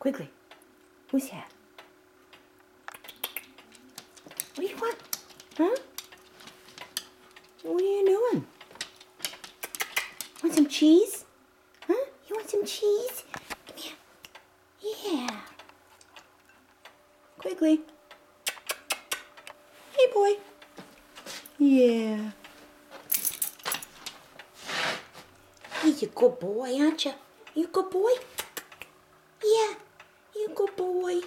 Quigley, who's that? What do you want? Huh? What are you doing? Want some cheese? Huh? You want some cheese? Come here. Yeah. Quigley. Hey, boy. Yeah. He's a good boy, aren't you? You a good boy? Yeah. You a good boy.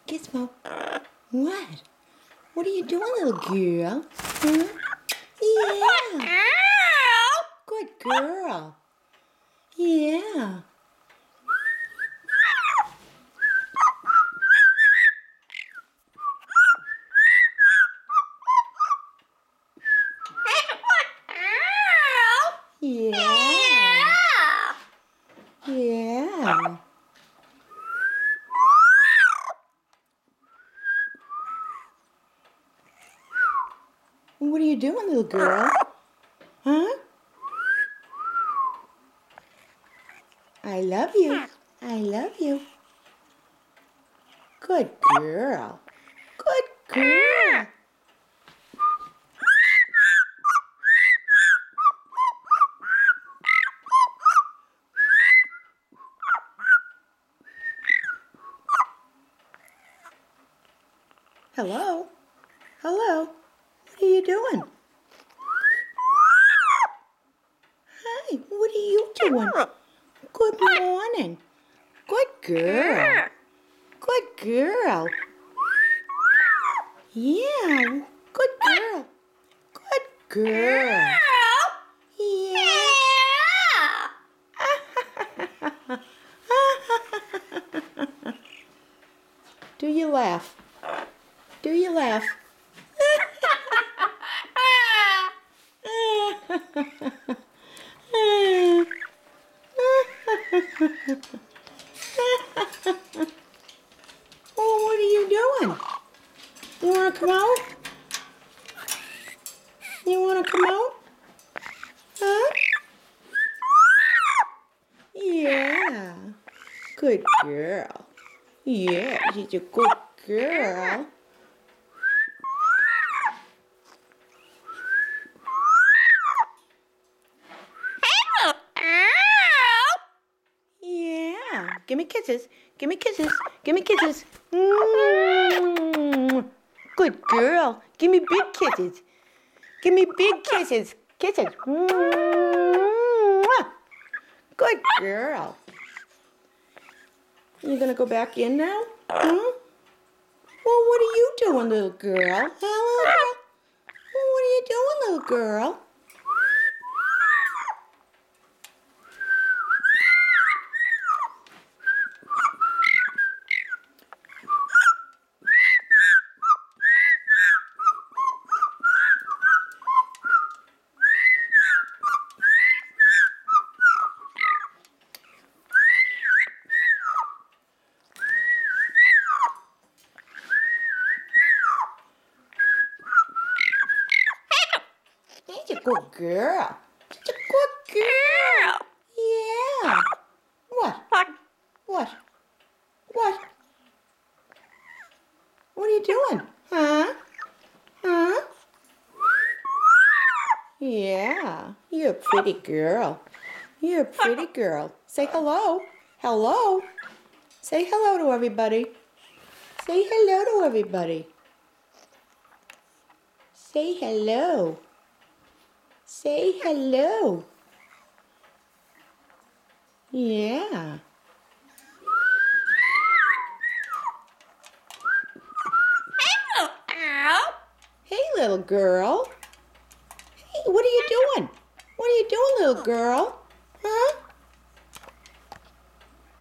Gizmo. What? What are you doing, little girl? Huh? Yeah. Good girl. Yeah. Yeah. Yeah. What are you doing, little girl? Huh? I love you. I love you. Good girl. Good girl. Hello? Hello? What are you doing? Hi, what are you doing? Good morning. Good girl. Good girl. Yeah, good girl. Good girl. Yeah. Do you laugh? Do you laugh? Oh, what are you doing? You want to come out? You want to come out? Huh? Yeah. Good girl. Yeah, she's a good girl. Yeah. Give me kisses. Give me kisses. Give me kisses. Good girl. Give me big kisses. Give me big kisses. Kisses. Good girl. You gonna go back in now? Huh? Well, what are you doing, little girl? Huh, little girl? Well, what are you doing, little girl? Such a good girl. Such a good girl. Yeah. What? What? What? What are you doing? Huh? Huh? Yeah. You're a pretty girl. You're a pretty girl. Say hello. Hello. Say hello to everybody. Say hello to everybody. Say hello. Say hello. Yeah. Hey, little girl. Hey, what are you doing? What are you doing, little girl?